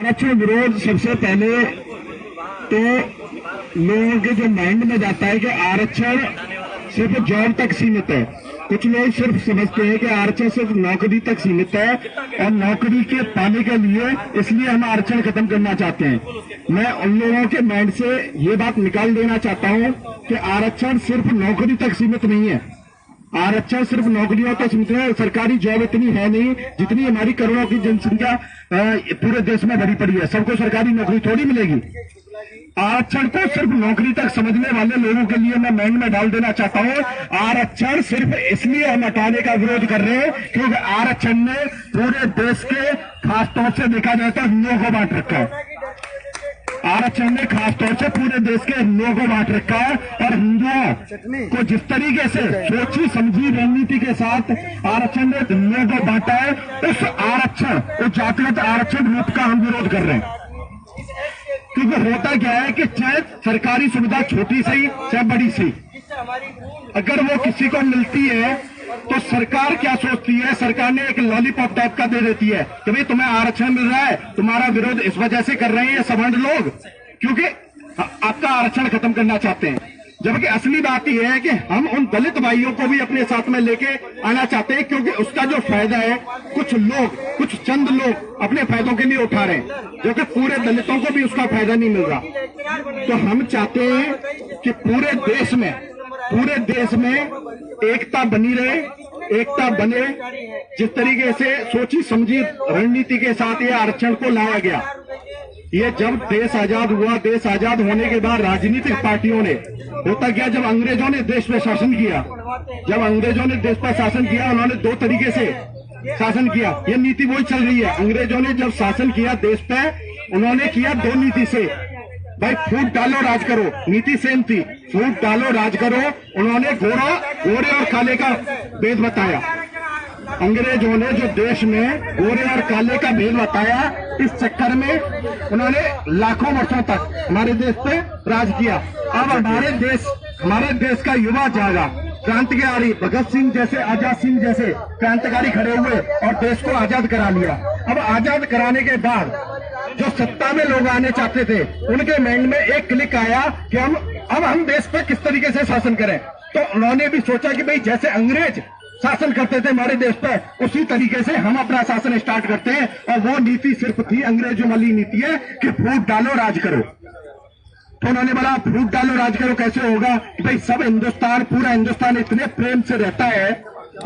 आरक्षण विरोध सबसे पहले तो लोगों के जो माइंड में जाता है कि आरक्षण सिर्फ जॉब तक सीमित है। कुछ लोग सिर्फ समझते हैं कि आरक्षण सिर्फ नौकरी तक सीमित है और नौकरी के पाने के लिए इसलिए हम आरक्षण खत्म करना चाहते हैं। मैं उन लोगों के माइंड से ये बात निकाल देना चाहता हूं कि आरक्षण सिर्फ नौकरी तक सीमित नहीं है। आरक्षण सिर्फ नौकरियों तक सीमित है। सरकारी जॉब इतनी है नहीं जितनी हमारी करोड़ों की जनसंख्या पूरे देश में भरी पड़ी है। सबको सरकारी नौकरी थोड़ी मिलेगी। आरक्षण को सिर्फ नौकरी तक समझने वाले लोगों के लिए मैं माइंड में डाल देना चाहता हूं। आरक्षण सिर्फ इसलिए हम हटाने का विरोध कर रहे हैं क्योंकि आरक्षण ने पूरे देश के खासतौर से देखा जाए तो हिंदुओं को बांट रखा है। आरक्षण ने खासतौर से पूरे देश के हिंदुओं को बांट रखा है और हिंदुओं को जिस तरीके से सोची समझी रणनीति के साथ आरक्षण ने हिंदुओं को बांटा है, उस आरक्षण, उस जातिगत आरक्षण रूप का हम विरोध कर रहे हैं। क्योंकि होता क्या है कि चाहे सरकारी सुविधा छोटी सही चाहे बड़ी सही, अगर वो किसी को मिलती है तो सरकार क्या सोचती है, सरकार ने एक लॉलीपॉप टाइप का दे देती है कि भाई तुम्हें आरक्षण मिल रहा है, तुम्हारा विरोध इस वजह से कर रहे हैं ये सवर्ण लोग क्योंकि आपका आरक्षण खत्म करना चाहते हैं। जबकि असली बात यह है कि हम उन दलित भाइयों को भी अपने साथ में लेके आना चाहते हैं क्योंकि उसका जो फायदा है कुछ लोग, कुछ चंद लोग अपने फायदों के लिए उठा रहे हैं, जो कि पूरे दलितों को भी उसका फायदा नहीं मिल रहा। तो हम चाहते हैं कि पूरे देश में एकता बनी रहे, एकता बने। जिस तरीके से सोची समझी रणनीति के साथ ये आरक्षण को लाया गया, ये जब देश आजाद हुआ, देश आजाद होने के बाद राजनीतिक पार्टियों ने, होता क्या, जब अंग्रेजों ने देश पे शासन किया, उन्होंने दो तरीके से शासन किया। ये नीति वही चल रही है। अंग्रेजों ने जब शासन किया देश पे, उन्होंने किया दो नीति से, भाई फूट डालो राज करो, नीति सेम थी, फूट डालो राज करो। उन्होंने गोरे और काले का भेद बताया। अंग्रेजों ने जो देश में गोरे और काले का भेद बताया, इस चक्कर में उन्होंने लाखों वर्षों तक हमारे देश पे राज किया। अब हमारे देश का युवा जागा, क्रांतिकारी भगत सिंह जैसे, आजाद सिंह जैसे क्रांतिकारी खड़े हुए और देश को आजाद करा लिया। अब आजाद कराने के बाद जो सत्ता में लोग आने चाहते थे, उनके माइंड में एक क्लिक आया कि हम देश पर किस तरीके से शासन करें। तो उन्होंने भी सोचा कि भाई जैसे अंग्रेज शासन करते थे हमारे देश पर, उसी तरीके से हम अपना शासन स्टार्ट करते हैं। और वो नीति सिर्फ थी, अंग्रेजों वाली नीति है कि फूट डालो राज करो। तो उन्होंने बोला फूट डालो राज करो कैसे होगा कि भाई सब हिंदुस्तान, पूरा हिंदुस्तान इतने प्रेम से रहता है।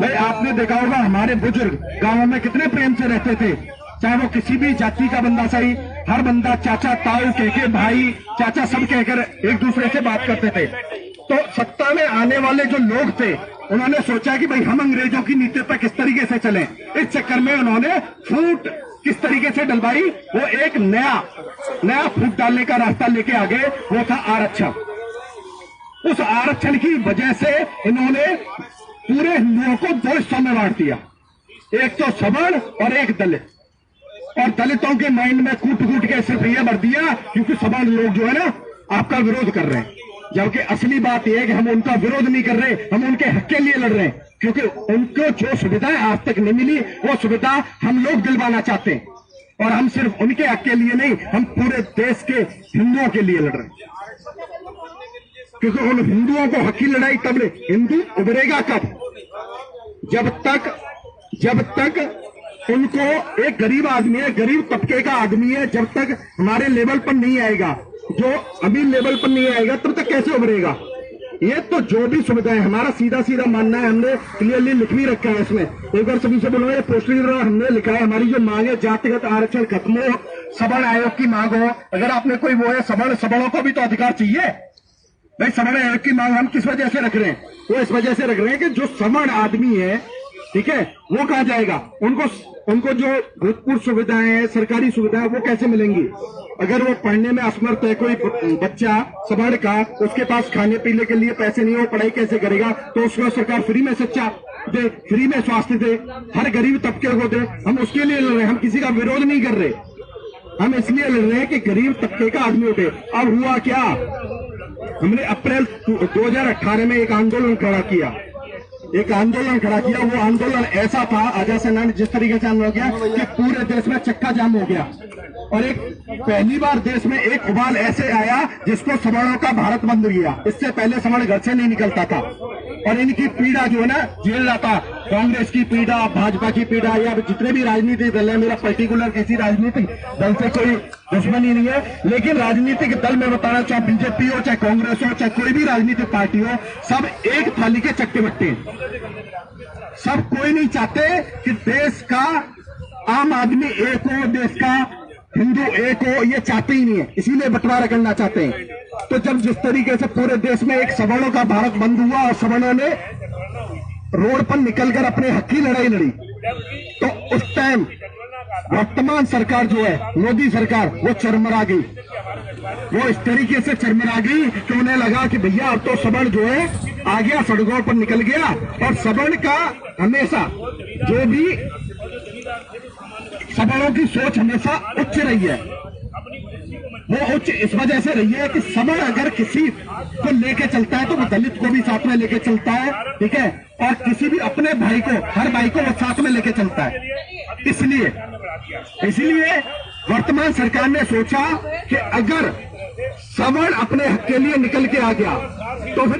भाई आपने देखा होगा हमारे बुजुर्ग गांवों में कितने प्रेम से रहते थे, चाहे वो किसी भी जाति का बंदा सही, हर बंदा चाचा ताऊ कहकर, भाई चाचा सब कहकर एक दूसरे से बात करते थे। तो सत्ता में आने वाले जो लोग थे, उन्होंने सोचा कि भाई हम अंग्रेजों की नीति पर किस तरीके से चलें। इस चक्कर में उन्होंने फूट किस तरीके से डलवाई, वो एक नया फूट डालने का रास्ता लेके आ गए, वो था आरक्षण। उस आरक्षण की वजह से इन्होंने पूरे हिंदुओं को दो हिस्सों में बांट दिया, एक तो सवर्ण और एक दलित। और दलितों के माइंड में कूट के सिर्फ ये भर दिया क्योंकि सवर्ण लोग जो है ना आपका विरोध कर रहे हैं। जबकि असली बात यह है कि हम उनका विरोध नहीं कर रहे, हम उनके हक के लिए लड़ रहे हैं क्योंकि उनको जो सुविधाएं आज तक नहीं मिली, वो सुविधा हम लोग दिलवाना चाहते हैं। और हम सिर्फ उनके हक के लिए नहीं, हम पूरे देश के हिंदुओं के लिए लड़ रहे हैं। क्योंकि उन हिंदुओं को हक की लड़ाई तब हिंदू उभरेगा कब, जब तक उनको, एक गरीब आदमी है, गरीब तबके का आदमी है, जब तक हमारे लेवल पर नहीं आएगा, जो अमीर लेवल पर नहीं आएगा, तब तक कैसे उभरेगा। ये तो जो भी सुविधाएं, हमारा सीधा मानना है, हमने क्लियरली लिख भी रखा है इसमें। एक बार सभी से बोलो, ये पोस्टर हमने लिखा है, हमारी जो मांग है जातिगत आरक्षण खत्म हो, सवर्ण आयोग की मांग हो। अगर आपने कोई वो है सवर्णों को भी तो अधिकार चाहिए। भाई सवर्ण आयोग की मांग हम किस वजह से रख रहे हैं, वो इस वजह से रख रहे हैं कि जो सवर्ण आदमी है, ठीक है, वो कहाँ जाएगा, उनको जो भूतपूर्व सुविधाएं हैं, सरकारी सुविधाएं, वो कैसे मिलेंगी। अगर वो पढ़ने में असमर्थ है, कोई बच्चा सवर्ण का, उसके पास खाने पीने के लिए पैसे नहीं हो, पढ़ाई कैसे करेगा। तो उसको सरकार फ्री में शिक्षा दे, फ्री में स्वास्थ्य दे, हर गरीब तबके को दे। हम उसके लिए लड़ रहे हैं, हम किसी का विरोध नहीं कर रहे, हम इसलिए लड़ रहे हैं कि गरीब तबके का आदमी उठे। अब हुआ क्या, हमने अप्रैल 2018 में एक आंदोलन खड़ा किया, एक आंदोलन खड़ा किया। वो आंदोलन ऐसा था, आजाद सेना ने जिस तरीके से आंदोलन किया कि पूरे देश में चक्का जाम हो गया। और एक पहली बार देश में एक उबाल ऐसे आया जिसको सवर्णों का भारत बंद किया। इससे पहले सवर्ण घर से नहीं निकलता था और इनकी पीड़ा जो है ना झेल रहा था। कांग्रेस की पीड़ा, भाजपा की पीड़ा, या जितने भी राजनीतिक दल है, मेरा पर्टिकुलर किसी राजनीतिक दल से कोई दुश्मनी नहीं है, लेकिन राजनीतिक दल में बताना, चाहे बीजेपी हो, चाहे कांग्रेस हो, चाहे कोई भी राजनीतिक पार्टी हो, सब एक थाली के चक्के बट्टे हैं। सब कोई नहीं चाहते कि देश का आम आदमी एक हो, देश का हिंदू एक हो, ये चाहते ही नहीं है, इसीलिए बंटवारा करना चाहते हैं। तो जब जिस तरीके से पूरे देश में एक सवर्णों का भारत बंद हुआ और सवर्णों ने रोड पर निकलकर अपने हक की लड़ाई लड़ी, तो उस टाइम वर्तमान सरकार जो है, मोदी सरकार, वो चरमरा गई। वो इस तरीके से चरमरा गई कि उन्हें लगा कि भैया अब तो सवर्ण जो है आ गया, सड़कों पर निकल गया। और सवर्ण का हमेशा जो भी सवर्णों की सोच हमेशा उच्च रही है। वो उच्च इस वजह से रही है कि सवर्ण अगर किसी को लेके चलता है तो वो दलित को भी साथ में लेके चलता है, ठीक है, और किसी भी अपने भाई को, हर भाई को वो साथ में लेके चलता है। इसलिए वर्तमान सरकार ने सोचा कि अगर सवर्ण अपने हक के लिए निकल के आ गया तो फिर